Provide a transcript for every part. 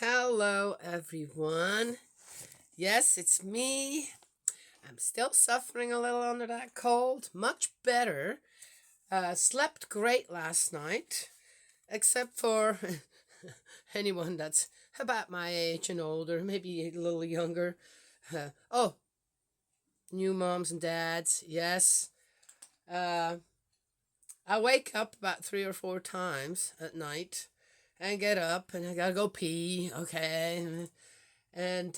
Hello, everyone. Yes, it's me. I'm still suffering a little under that cold. Much better. Slept great last night, except for anyone that's about my age and older, maybe a little younger. Oh, new moms and dads. Yes. Uh, I wake up about 3 or 4 times at night and get up and I gotta go pee. Okay. And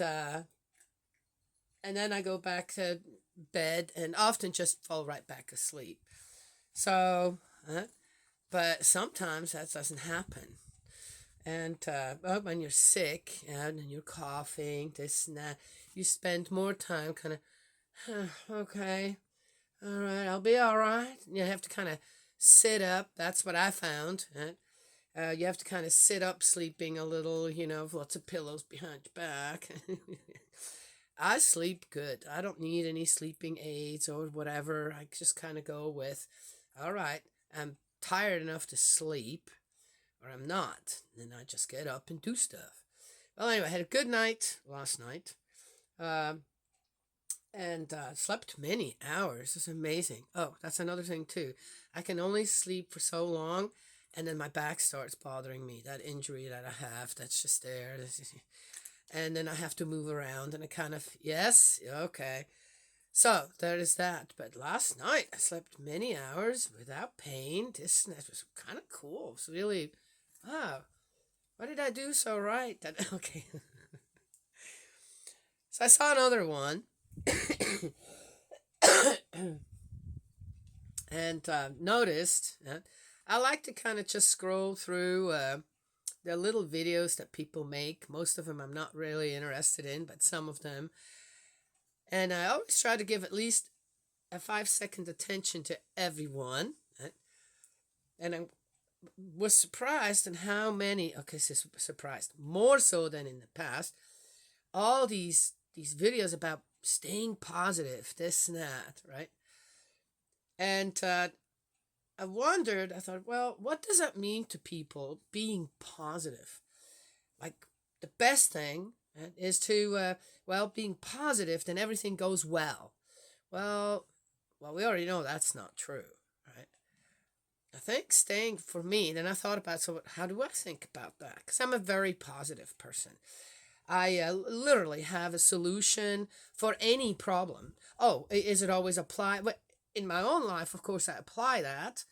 and then I go back to bed and often just fall right back asleep. So, but sometimes that doesn't happen. And well, when you're sick and you're coughing, this and that, you spend more time kind of, okay, all right, I'll be all right. You have to kind of sit up. That's what I found. You have to kind of sit up sleeping a little, lots of pillows behind your back. I sleep good. I don't need any sleeping aids or whatever. I just kind of go with, all right, I'm tired enough to sleep, or I'm not. Then I just get up and do stuff. Well, anyway, I had a good night last night, um, and slept many hours. It's amazing. Oh, that's another thing too. I can only sleep for so long, and then my back starts bothering me. That injury that I have, that's just there. And then I have to move around, and I kind of, yes, okay. So there is that. But last night I slept many hours without pain. This and that was kind of cool. It's really, wow, what did I do so right? That okay. So I saw another one, and noticed. I like to kind of just scroll through the little videos that people make. Most of them I'm not really interested in, but some of them. And I always try to give at least a 5 second attention to everyone. And I was surprised in how many, okay, surprised, more so than in the past, all these videos about staying positive, this and that, right? And I wondered, I thought, well, what does that mean to people being positive? Like, the best thing is to, well, being positive, then everything goes well. Well, we already know that's not true, right? I think staying for me, then I thought about, so how do I think about that? Because I'm a very positive person. I literally have a solution for any problem. Oh, is it always apply? But in my own life, of course, I apply that.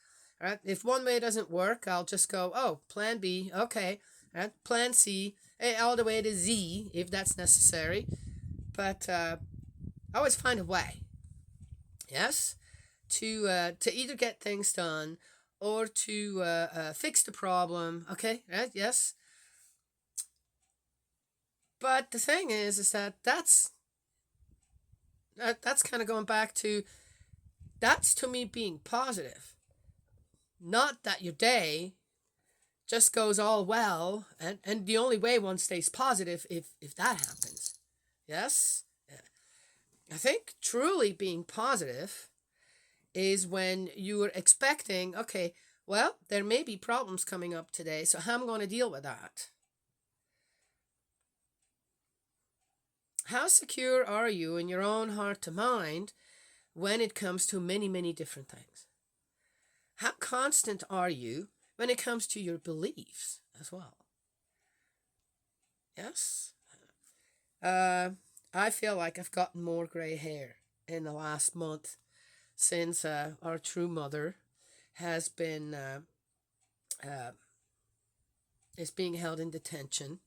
Right? If one way doesn't work, I'll just go, oh, plan B, okay. Right? Plan C, all the way to Z if that's necessary. But I always find a way. Yes, to either get things done or to fix the problem. Okay, right? Yes. But the thing is that that's kind of going back to, that's to me being positive. Not that your day just goes all well, and the only way one stays positive if that happens. Yes, I think truly being positive is when you're expecting, okay, well, there may be problems coming up today, so how am I going to deal with that? How secure are you in your own heart to mind when it comes to many, many different things? How constant are you when it comes to your beliefs as well? Yes? Uh, I feel like I've gotten more gray hair in the last month since our true mother has been uh, is being held in detention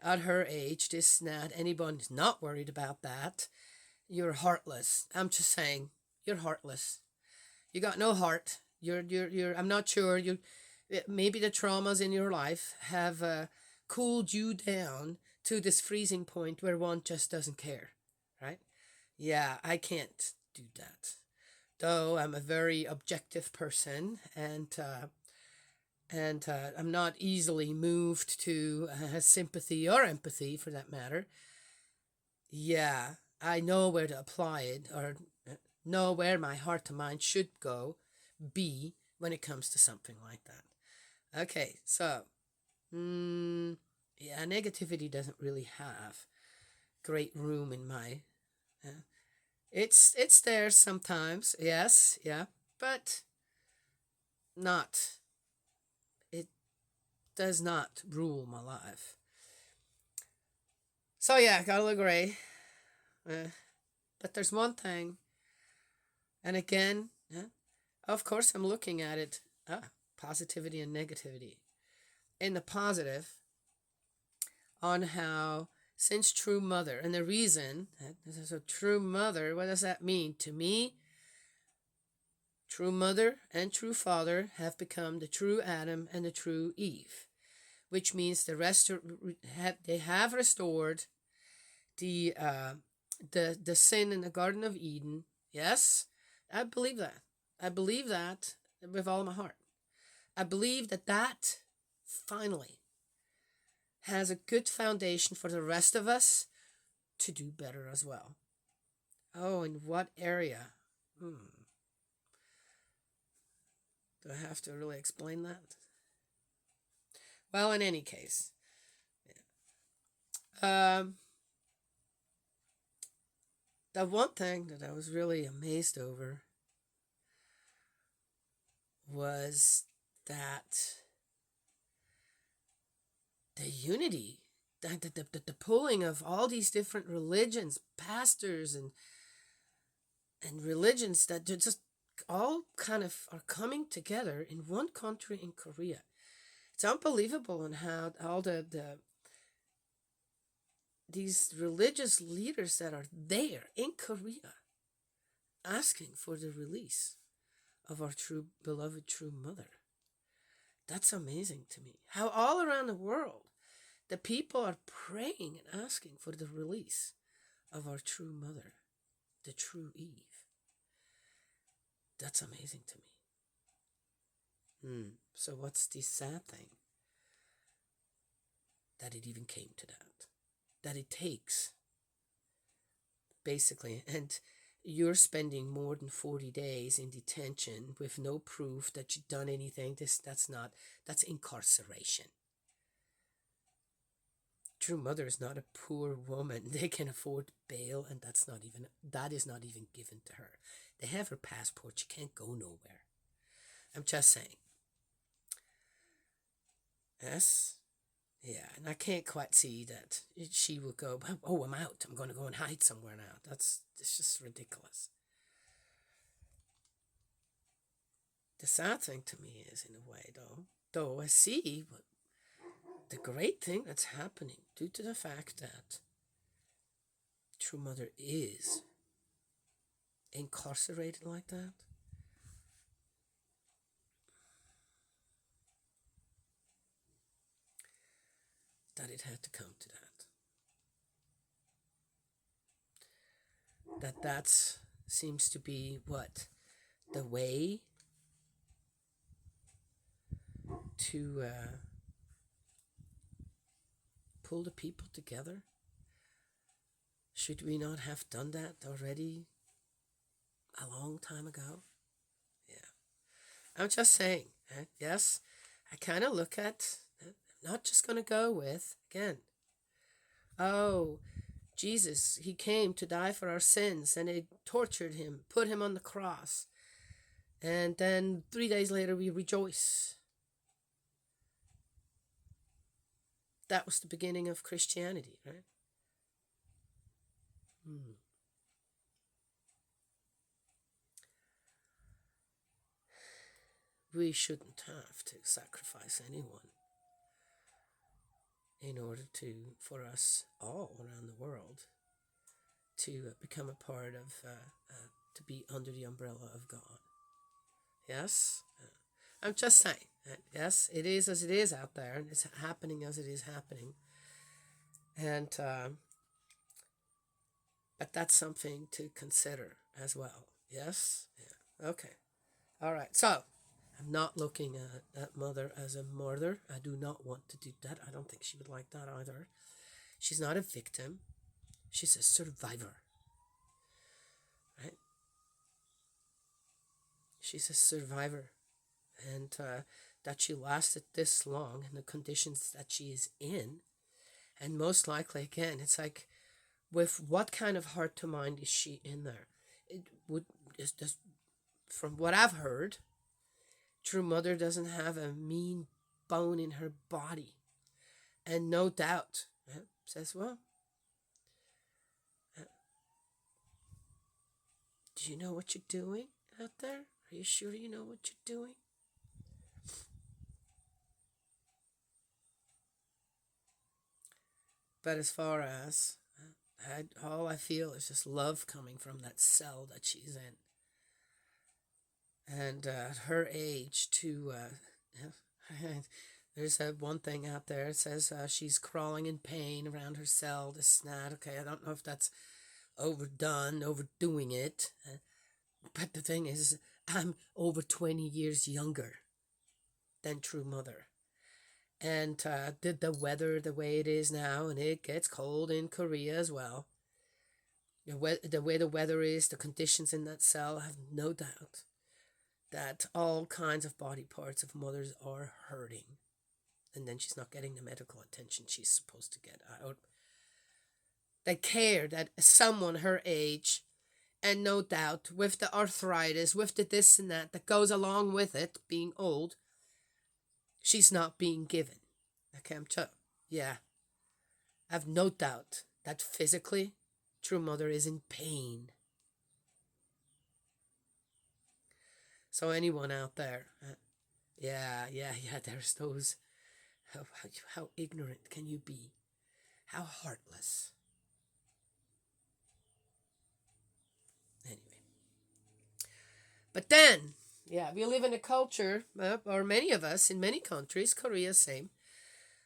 at her age. This and that. Anyone who's not worried about that, you're heartless. I'm just saying, you're heartless. You got no heart. You're. I'm not sure. You, maybe the traumas in your life have cooled you down to this freezing point where one just doesn't care, right? Yeah, I can't do that. Though I'm a very objective person, and I'm not easily moved to sympathy or empathy for that matter. Yeah, I know where to apply it, or know where my heart and mind should be when it comes to something like that. Okay, so, mm, yeah, negativity doesn't really have great room in my. It's there sometimes, yes, yeah, but not. It does not rule my life. So yeah, gotta agree. But there's one thing, and again, of course, I'm looking at it. Positivity and negativity. In the positive, on how since true mother, and the reason that this is a true mother, what does that mean to me? True mother and true father have become the true Adam and the true Eve, which means they have restored the the sin in the Garden of Eden. Yes, I believe that. I believe that with all my heart. I believe that finally has a good foundation for the rest of us to do better as well. Oh, in what area? Do I have to really explain that? Well, in any case, the one thing that I was really amazed over was that the unity, the pulling of all these different religions, pastors, and religions that just all kind of are coming together in one country in Korea. It's unbelievable in how all these religious leaders that are there in Korea asking for the release of our true beloved true mother. That's amazing to me. How all around the world the people are praying and asking for the release of our true mother, the true Eve. That's amazing to me. So what's the sad thing? That it even came to that. That it takes, basically, and you're spending more than 40 days in detention with no proof that you've done anything. That's incarceration. True mother is not a poor woman. They can afford bail, and that is not even given to her. They have her passport. She can't go nowhere. I'm just saying. Yes? Yeah, and I can't quite see that she will go, oh, I'm out. I'm going to go and hide somewhere now. It's just ridiculous. The sad thing to me is, in a way, though I see what the great thing that's happening due to the fact that True Mother is incarcerated like that. That it had to come to that. That seems to be what the way to pull the people together. Should we not have done that already a long time ago? Yeah. I'm just saying, yes, I kind of look at, I'm not just going to go with, again, oh, Jesus, he came to die for our sins, and they tortured him, put him on the cross, and then 3 days later we rejoice. That was the beginning of Christianity, right? We shouldn't have to sacrifice anyone in order for us all around the world to become a part of, to be under the umbrella of God. Yes? I'm just saying, yes, it is as it is out there, and it's happening as it is happening. And, but that's something to consider as well. Yes? Yeah. Okay. All right. So, I'm not looking at Mother as a martyr. I do not want to do that. I don't think she would like that either. She's not a victim. She's a survivor. Right? She's a survivor. And that she lasted this long in the conditions that she is in And most likely, again, it's like, with what kind of heart to mind is she in there? It would just from what I've heard, true mother doesn't have a mean bone in her body, and no doubt says, well, do you know what you're doing out there? Are you sure you know what you're doing? But as far as all I feel is just love coming from that cell that she's in. And at her age, too, there's one thing out there. It says she's crawling in pain around her cell, this and that. Okay, I don't know if that's overdone, overdoing it. But the thing is, I'm over 20 years younger than True Mother. And the weather the way it is now, and it gets cold in Korea as well. The way the weather is, the conditions in that cell, I have no doubt that all kinds of body parts of mothers are hurting. And then she's not getting the medical attention she's supposed to get. The care that someone her age, and no doubt with the arthritis, with the this and that goes along with it, being old, she's not being given. Okay, yeah. I've no doubt that physically, True Mother is in pain. So anyone out there, yeah, there's those. How ignorant can you be? How heartless. Anyway. But then, yeah, we live in a culture, or many of us in many countries, Korea, same,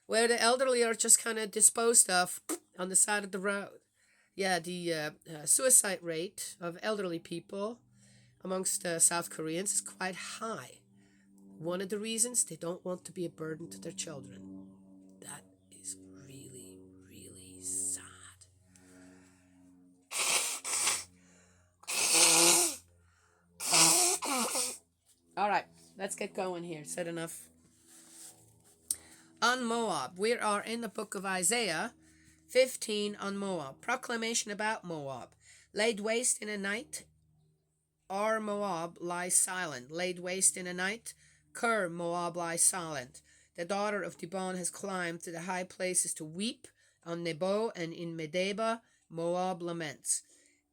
where the elderly are just kind of disposed of on the side of the road. Yeah, the suicide rate of elderly people amongst South Koreans is quite high. One of the reasons, they don't want to be a burden to their children. That is really, really sad. All right, let's get going here. Said enough. On Moab, we are in the book of Isaiah 15 on Moab. Proclamation about Moab. Laid waste in a night, Ar Moab lies silent. Laid waste in a night, Ker Moab lies silent. The daughter of Dibon has climbed to the high places to weep. On Nebo and in Medeba, Moab laments.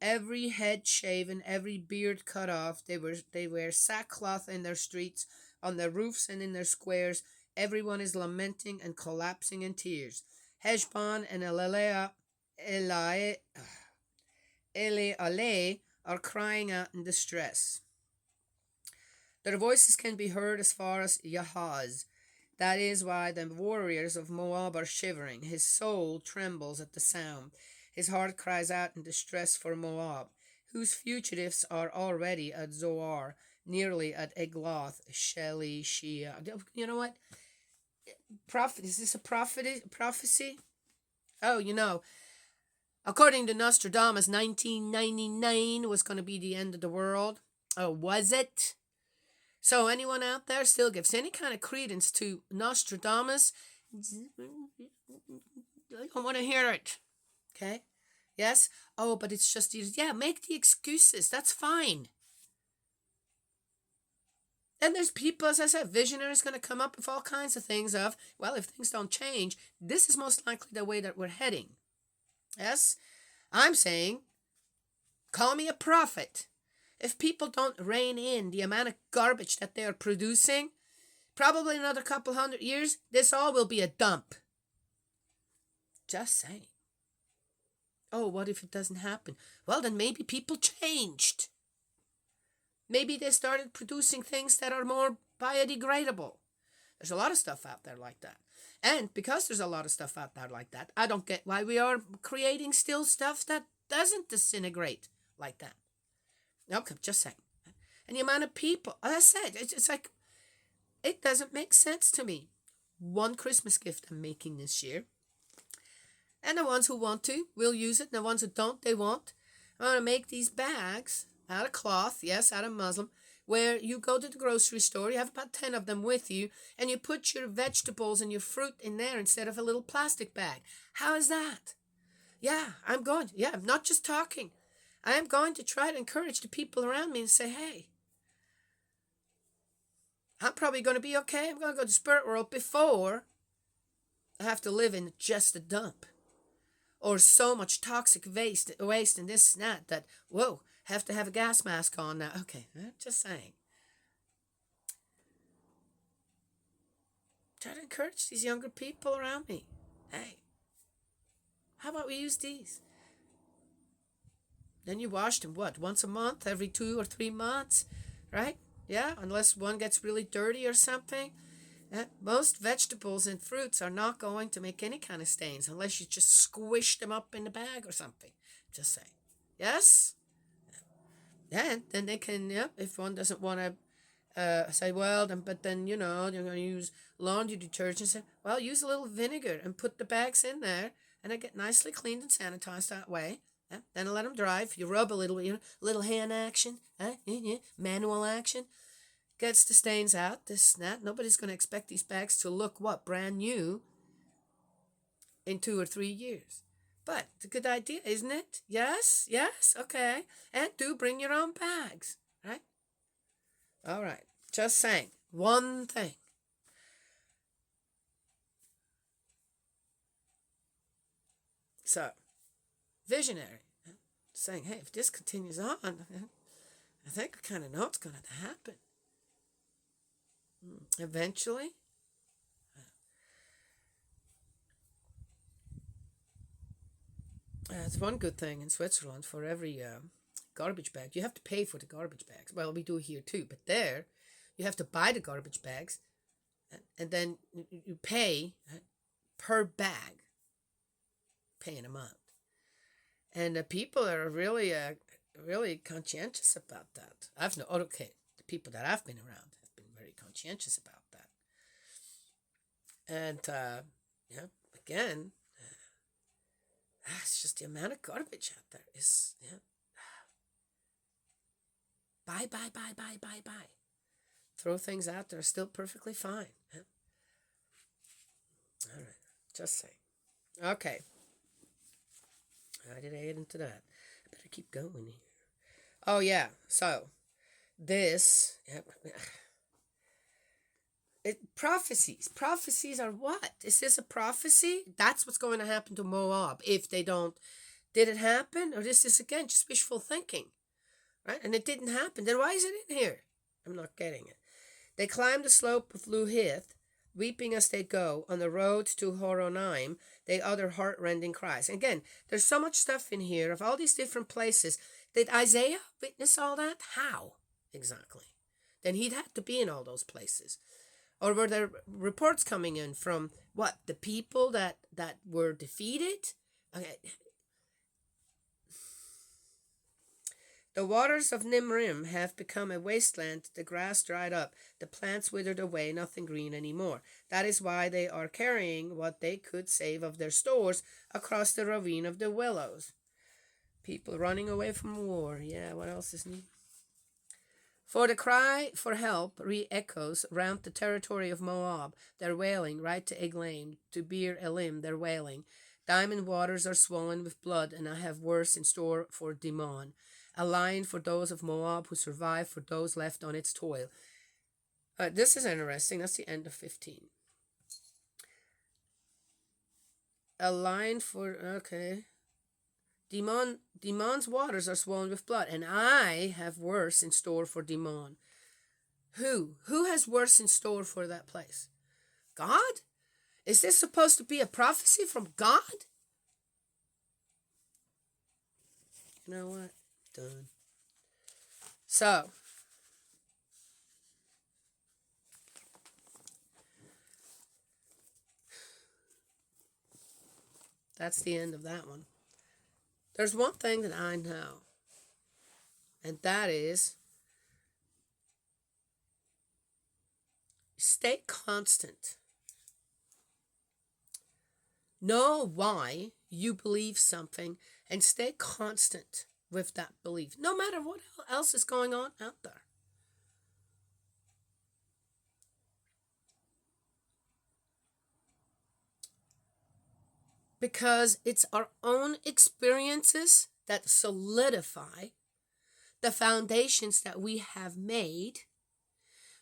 Every head shaven, every beard cut off. They wear sackcloth in their streets, on their roofs and in their squares. Everyone is lamenting and collapsing in tears. Heshbon and Elealeh are crying out in distress. Their voices can be heard as far as Yahaz. That is why the warriors of Moab are shivering. His soul trembles at the sound. His heart cries out in distress for Moab, whose fugitives are already at Zoar, nearly at Egloth, Sheli. You know what? Is this a prophecy? Oh, according to Nostradamus, 1999 was going to be the end of the world. Oh, was it? So anyone out there still gives any kind of credence to Nostradamus? I don't want to hear it. Okay? Yes? Oh, but it's just, yeah, make the excuses. That's fine. And there's people, as I said, visionaries going to come up with all kinds of things of, well, if things don't change, this is most likely the way that we're heading. Yes? I'm saying, call me a prophet. If people don't rein in the amount of garbage that they are producing, probably another couple 100 years, this all will be a dump. Just saying. Oh, what if it doesn't happen? Well, then maybe people changed. Maybe they started producing things that are more biodegradable. There's a lot of stuff out there like that. And because there's a lot of stuff out there like that, I don't get why we are creating still stuff that doesn't disintegrate like that. Okay, just saying. And the amount of people, as I said, it's like, it doesn't make sense to me. One Christmas gift I'm making this year. And the ones who want to will use it. And the ones who don't, they won't. I'm going to make these bags out of cloth, yes, out of muslin, where you go to the grocery store, you have about 10 of them with you, and you put your vegetables and your fruit in there instead of a little plastic bag. How is that? Yeah, I'm not just talking. I am going to try to encourage the people around me and say, hey, I'm probably going to be okay. I'm going to go to the spirit world before I have to live in just a dump. Or so much toxic waste and this and that, whoa, have to have a gas mask on now. Okay, just saying. Try to encourage these younger people around me. Hey, how about we use these? Then you wash them, once a month, every 2 or 3 months, right? Yeah, unless one gets really dirty or something. Most vegetables and fruits are not going to make any kind of stains unless you just squish them up in the bag or something. Just say, yes? Yeah, then they can, if one doesn't want to say, well, but then, you're going to use laundry detergent. Say, well, use a little vinegar and put the bags in there, and they get nicely cleaned and sanitized that way. Then let them dry. If you rub a little, little hand action, manual action, gets the stains out, this and that. Nobody's going to expect these bags to look, brand new in 2 or 3 years. But it's a good idea, isn't it? Yes, okay. And do bring your own bags, right? All right, just saying. One thing. So, visionary, saying, hey, if this continues on, I think I kind of know what's going to happen. Eventually, it's one good thing in Switzerland. For every garbage bag, you have to pay for the garbage bags. Well, we do here too, but there, you have to buy the garbage bags, and then you pay per bag, pay an amount. And the people are really, really conscientious about that. The people that I've been around have been very conscientious about that. And again, it's just the amount of garbage out there is, buy. Throw things out that are still perfectly fine. All right, just saying. Okay. How did I get into that? I better keep going here. Oh, yeah. So, this... prophecies. Prophecies are what? Is this a prophecy? That's what's going to happen to Moab if they don't... Did it happen? Or is this, again, just wishful thinking? Right? And it didn't happen. Then why is it in here? I'm not getting it. They climbed the slope of Luhith, weeping as they go. On the road to Horonaim, they utter heart-rending cries. Again, there's so much stuff in here of all these different places. Did Isaiah witness all that? How exactly? Then he'd have to be in all those places. Or were there reports coming in from, the people that were defeated? Okay. The waters of Nimrim have become a wasteland, the grass dried up, the plants withered away, nothing green anymore. That is why they are carrying what they could save of their stores across the ravine of the willows. People running away from war. Yeah, what else is new? For the cry for help re-echoes round the territory of Moab, their wailing, right to Eglaim, to Beer Elim, their wailing. Diamond waters are swollen with blood, and I have worse in store for Dimon. A line for those of Moab who survive, for those left on its toil. This is interesting. That's the end of 15. A line for, okay. Dimon's waters are swollen with blood, and I have worse in store for Dimon. Who? Who has worse in store for that place? God? Is this supposed to be a prophecy from God? You know what? Done. So, that's the end of that one. There's one thing that I know, and that is stay constant. Know why you believe something and stay constant with that belief, no matter what else is going on out there. because it's our own experiences that solidify the foundations that we have made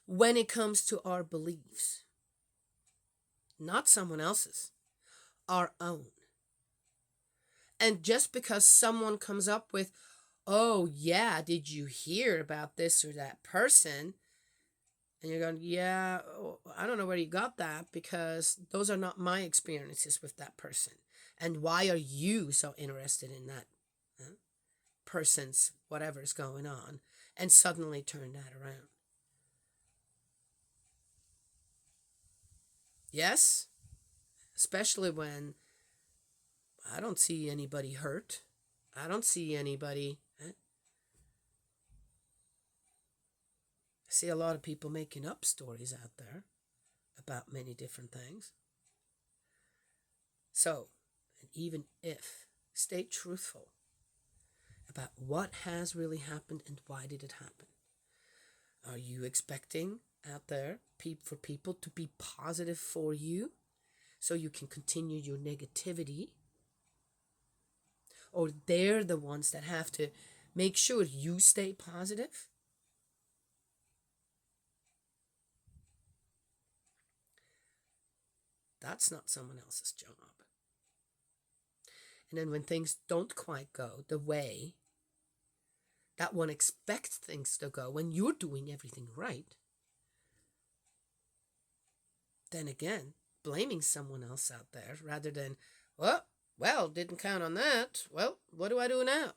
when it comes to our beliefs. Not someone else's, our own. And just because someone comes up with, oh yeah, did you hear about this or that person? And you're going, yeah, I don't know where you got that, because those are not my experiences with that person. And why are you so interested in that person's whatever's going on? And suddenly turn that around. Yes, especially when I don't see anybody hurt. I don't see anybody. I see a lot of people making up stories out there about many different things. So, and even if, stay truthful about what has really happened and why did it happen. Are you expecting out there for people to be positive for you so you can continue your negativity? Or they're the ones that have to make sure you stay positive? That's not someone else's job. And then when things don't quite go the way that one expects things to go, when you're doing everything right, then again, blaming someone else out there rather than, well, didn't count on that. Well, what do I do now?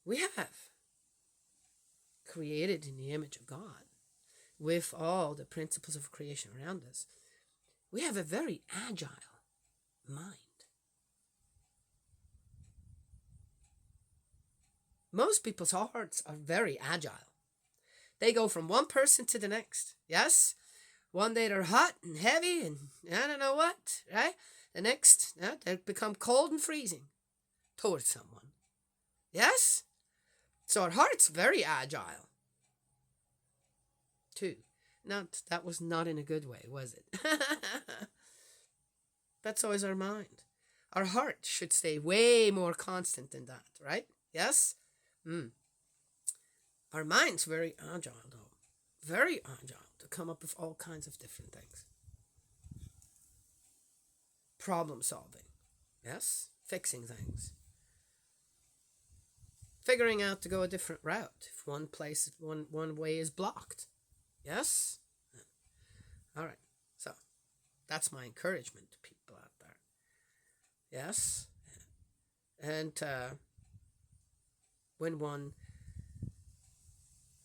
We have created in the image of God with all the principles of creation around us. We have a very agile mind. Most people's hearts are very agile. They go from one person to the next. Yes? One day they're hot and heavy and I don't know what, right? The next, they become cold and freezing towards someone. Yes? So our heart's very agile. Too. That was not in a good way, was it? That's always our mind. Our heart should stay way more constant than that, right? Yes? Our mind's very agile, though. Very agile to come up with all kinds of different things. Problem solving. Yes? Fixing things. Figuring out to go a different route if one way is blocked. Yes? All right. So, that's my encouragement to people out there. Yes? And when one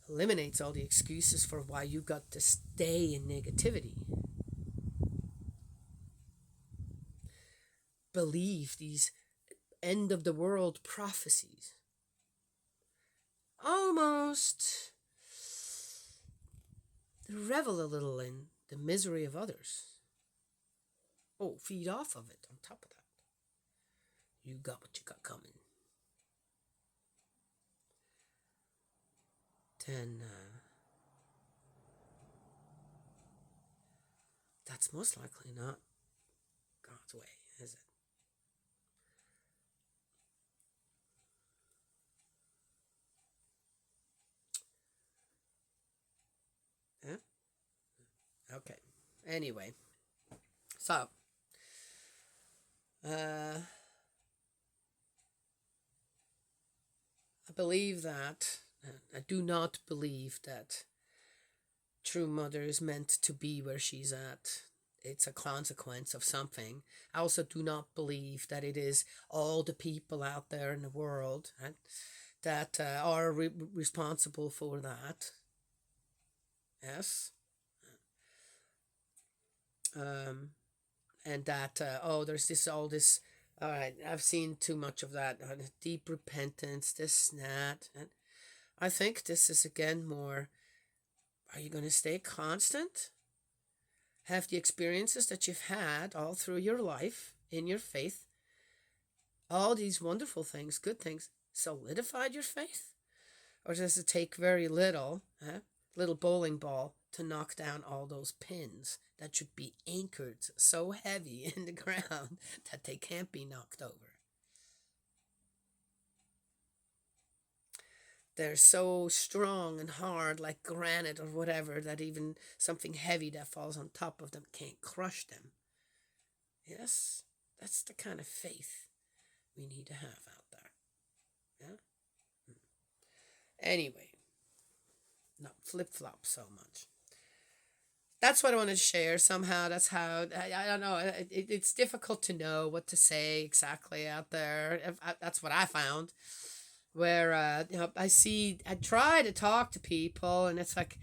eliminates all the excuses for why you got to stay in negativity, believe these end of the world prophecies, almost revel a little in the misery of others. Oh, feed off of it on top of that. You got what you got coming. Then that's most likely not God's way, is it? Yeah? Okay. Anyway, so I believe that, I do not believe that true mother is meant to be where she's at. It's a consequence of something. I also do not believe that it is all the people out there in the world, right, that are responsible for that. Yes. And that, there's all this, all right, I've seen too much of that, deep repentance, this and that. And I think this is again more, are you going to stay constant? Have the experiences that you've had all through your life in your faith, all these wonderful things, good things, solidified your faith? Or does it take very little bowling ball to knock down all those pins that should be anchored so heavy in the ground that they can't be knocked over. They're so strong and hard, like granite or whatever, that even something heavy that falls on top of them can't crush them. Yes, that's the kind of faith we need to have out there. Yeah? Anyway, not flip-flop so much. That's what I wanted to share. Somehow, that's how, I don't know, it's difficult to know what to say exactly out there. That's what I found. Where, I try to talk to people, and it's like,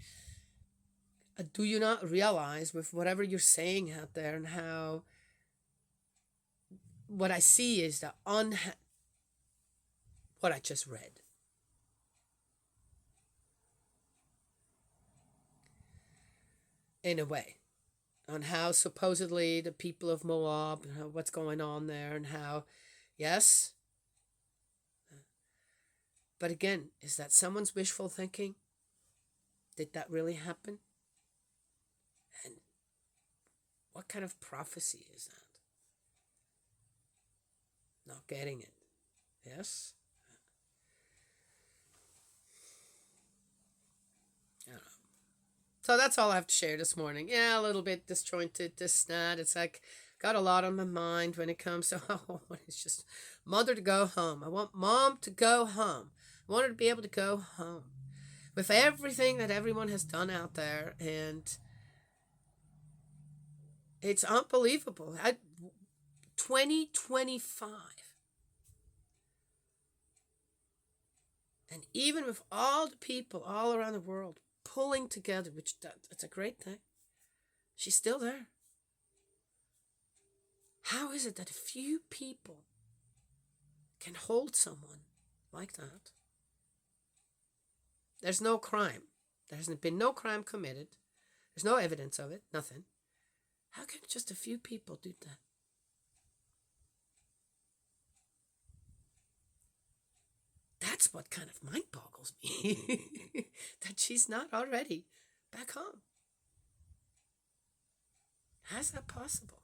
do you not realize with whatever you're saying out there and how what I see is what I just read. In a way, on how supposedly the people of Moab, what's going on there, and how, yes, but again, is that someone's wishful thinking? Did that really happen? And what kind of prophecy is that? Not getting it. Yes? I don't know. So that's all I have to share this morning. Yeah, a little bit disjointed, this, that. It's like, got a lot on my mind when it comes to, it's just mother to go home. I want mom to go home. I want her to be able to go home. With everything that everyone has done out there, and it's unbelievable. 2025. And even with all the people all around the world pulling together, which that's a great thing, she's still there. How is it that a few people can hold someone like that? There's no crime. There hasn't been no crime committed. There's no evidence of it. Nothing. How can just a few people do that? That's what kind of mind boggles me. That she's not already back home. How's that possible?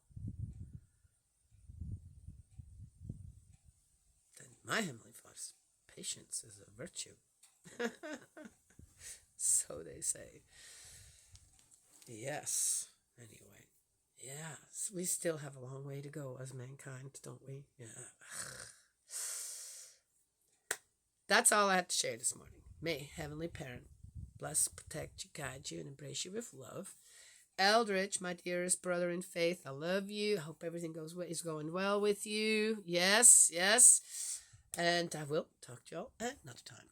Then my Heavenly Father's patience is a virtue. So they say. Yes. Anyway. Yeah. We still have a long way to go as mankind, don't we? Yeah. That's all I had to share this morning. May Heavenly Parent bless, protect you, guide you, and embrace you with love. Eldridge, my dearest brother in faith, I love you. I hope everything is going well with you. Yes, yes. And I will talk to y'all another time.